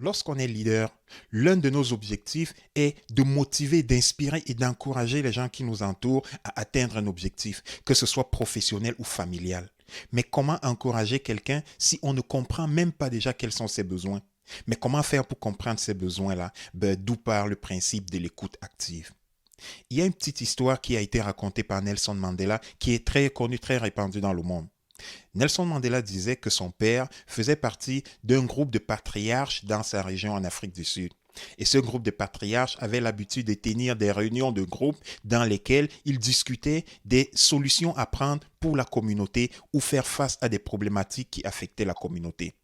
Lorsqu'on est leader, l'un de nos objectifs est de motiver, d'inspirer et d'encourager les gens qui nous entourent à atteindre un objectif, que ce soit professionnel ou familial. Mais comment encourager quelqu'un si on ne comprend même pas déjà quels sont ses besoins? Mais comment faire pour comprendre ces besoins-là? D'où part le principe de l'écoute active. Il y a une petite histoire qui a été racontée par Nelson Mandela qui est très connue, très répandue dans le monde. Nelson Mandela disait que son père faisait partie d'un groupe de patriarches dans sa région en Afrique du Sud. Et ce groupe de patriarches avait l'habitude de tenir des réunions de groupe dans lesquelles ils discutaient des solutions à prendre pour la communauté ou faire face à des problématiques qui affectaient la communauté.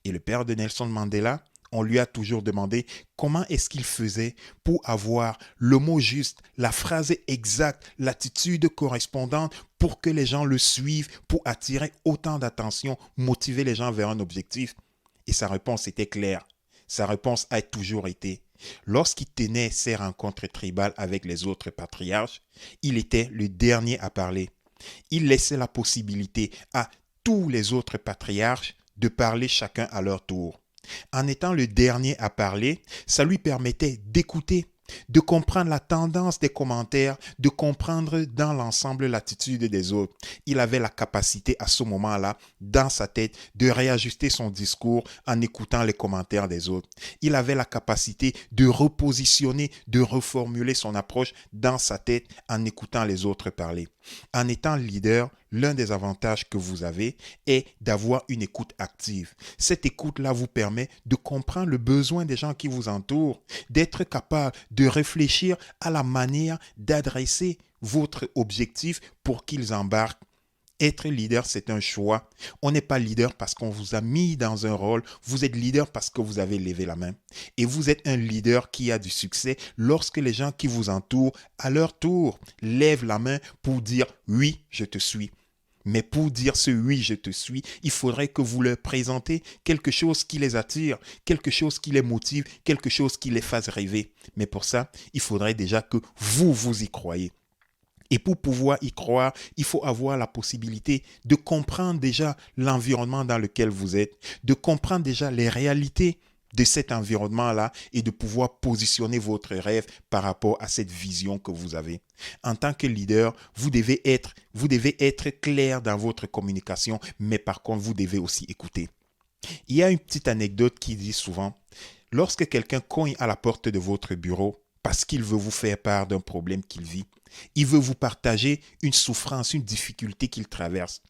Et le père de Nelson Mandela, on lui a toujours demandé comment est-ce qu'il faisait pour avoir le mot juste, la phrase exacte, l'attitude correspondante pour que les gens le suivent, pour attirer autant d'attention, motiver les gens vers un objectif. Et sa réponse était claire. Sa réponse a toujours été, lorsqu'il tenait ses rencontres tribales avec les autres patriarches, il était le dernier à parler. Il laissait la possibilité à tous les autres patriarches de parler chacun à leur tour. En étant le dernier à parler, ça lui permettait d'écouter, de comprendre la tendance des commentaires, de comprendre dans l'ensemble l'attitude des autres. Il avait la capacité à ce moment-là, dans sa tête, de réajuster son discours en écoutant les commentaires des autres. Il avait la capacité de repositionner, de reformuler son approche dans sa tête en écoutant les autres parler. En étant leader, l'un des avantages que vous avez est d'avoir une écoute active. Cette écoute-là vous permet de comprendre le besoin des gens qui vous entourent, d'être capable de réfléchir à la manière d'adresser votre objectif pour qu'ils embarquent. Être leader, c'est un choix. On n'est pas leader parce qu'on vous a mis dans un rôle. Vous êtes leader parce que vous avez levé la main. Et vous êtes un leader qui a du succès lorsque les gens qui vous entourent, à leur tour, lèvent la main pour dire oui, je te suis. Mais pour dire ce oui, je te suis, il faudrait que vous leur présentez quelque chose qui les attire, quelque chose qui les motive, quelque chose qui les fasse rêver. Mais pour ça, il faudrait déjà que vous y croyez. Et pour pouvoir y croire, il faut avoir la possibilité de comprendre déjà l'environnement dans lequel vous êtes, de comprendre déjà les réalités de cet environnement-là et de pouvoir positionner votre rêve par rapport à cette vision que vous avez. En tant que leader, vous devez être clair dans votre communication, mais par contre, vous devez aussi écouter. Il y a une petite anecdote qui dit souvent, lorsque quelqu'un cogne à la porte de votre bureau parce qu'il veut vous faire part d'un problème qu'il vit, il veut vous partager une souffrance, une difficulté qu'il traverse.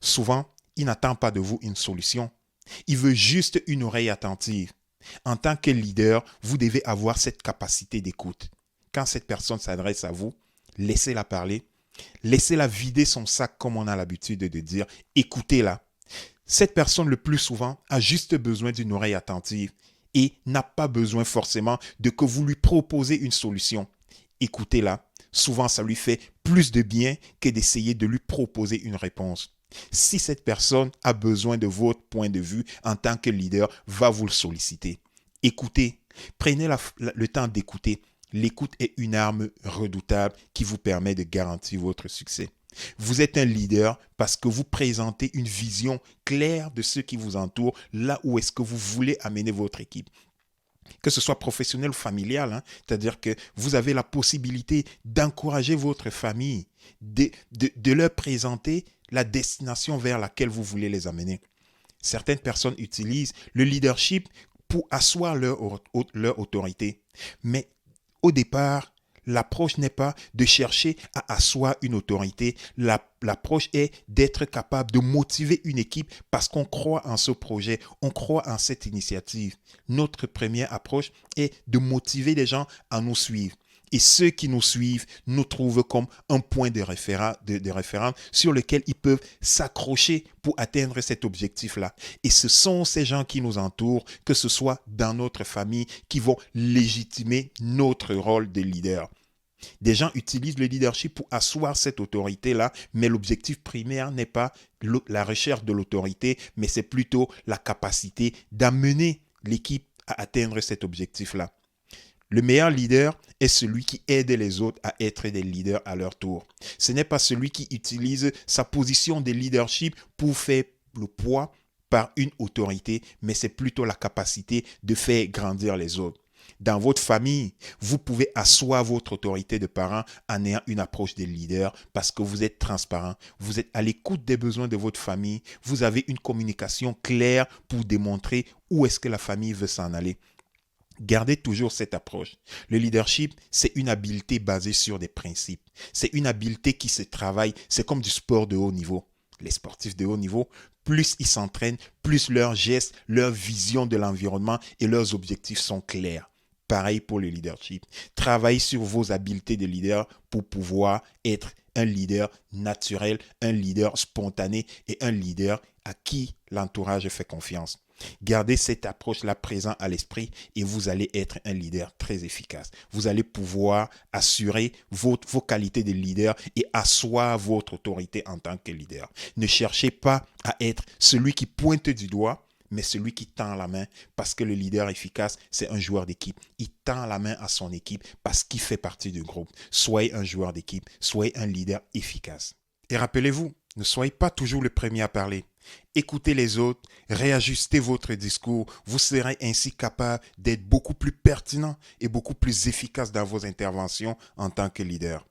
Souvent, il n'attend pas de vous une solution. Il veut juste une oreille attentive. En tant que leader, vous devez avoir cette capacité d'écoute. Quand cette personne s'adresse à vous, laissez-la parler. Laissez-la vider son sac comme on a l'habitude de dire. Écoutez-la. Cette personne, le plus souvent, a juste besoin d'une oreille attentive et n'a pas besoin forcément de que vous lui proposez une solution. Écoutez-la. Souvent, ça lui fait plus de bien que d'essayer de lui proposer une réponse. Si cette personne a besoin de votre point de vue en tant que leader, va vous le solliciter. Écoutez. Prenez le temps d'écouter. L'écoute est une arme redoutable qui vous permet de garantir votre succès. Vous êtes un leader parce que vous présentez une vision claire de ceux qui vous entourent, là où est-ce que vous voulez amener votre équipe. Que ce soit professionnel ou familial, hein, c'est-à-dire que vous avez la possibilité d'encourager votre famille, de leur présenter la destination vers laquelle vous voulez les amener. Certaines personnes utilisent le leadership pour asseoir leur autorité. Mais au départ, l'approche n'est pas de chercher à asseoir une autorité. L'approche est d'être capable de motiver une équipe parce qu'on croit en ce projet, on croit en cette initiative. Notre première approche est de motiver les gens à nous suivre. Et ceux qui nous suivent nous trouvent comme un point de référence sur lequel ils peuvent s'accrocher pour atteindre cet objectif-là. Et ce sont ces gens qui nous entourent, que ce soit dans notre famille, qui vont légitimer notre rôle de leader. Des gens utilisent le leadership pour asseoir cette autorité-là, mais l'objectif primaire n'est pas la recherche de l'autorité, mais c'est plutôt la capacité d'amener l'équipe à atteindre cet objectif-là. Le meilleur leader est celui qui aide les autres à être des leaders à leur tour. Ce n'est pas celui qui utilise sa position de leadership pour faire le poids, par une autorité, mais c'est plutôt la capacité de faire grandir les autres. Dans votre famille, vous pouvez asseoir votre autorité de parent en ayant une approche de leader parce que vous êtes transparent, vous êtes à l'écoute des besoins de votre famille, vous avez une communication claire pour démontrer où est-ce que la famille veut s'en aller. Gardez toujours cette approche. Le leadership, c'est une habileté basée sur des principes. C'est une habileté qui se travaille. C'est comme du sport de haut niveau. Les sportifs de haut niveau, plus ils s'entraînent, plus leurs gestes, leur vision de l'environnement et leurs objectifs sont clairs. Pareil pour le leadership. Travaillez sur vos habiletés de leader pour pouvoir être un leader naturel, un leader spontané et un leader à qui l'entourage fait confiance. Gardez cette approche-là présente à l'esprit et vous allez être un leader très efficace. Vous allez pouvoir assurer vos qualités de leader et asseoir votre autorité en tant que leader. Ne cherchez pas à être celui qui pointe du doigt, mais celui qui tend la main, parce que le leader efficace, c'est un joueur d'équipe. Il tend la main à son équipe parce qu'il fait partie du groupe. Soyez un joueur d'équipe, soyez un leader efficace. Et rappelez-vous, ne soyez pas toujours le premier à parler. Écoutez les autres, réajustez votre discours. Vous serez ainsi capable d'être beaucoup plus pertinent et beaucoup plus efficace dans vos interventions en tant que leader.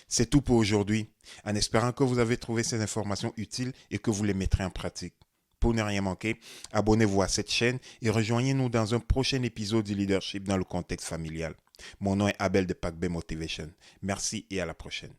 C'est tout pour aujourd'hui, en espérant que vous avez trouvé ces informations utiles et que vous les mettrez en pratique. Pour ne rien manquer, abonnez-vous à cette chaîne et rejoignez-nous dans un prochain épisode du leadership dans le contexte familial. Mon nom est Abel de Pac Bay Motivation. Merci et à la prochaine.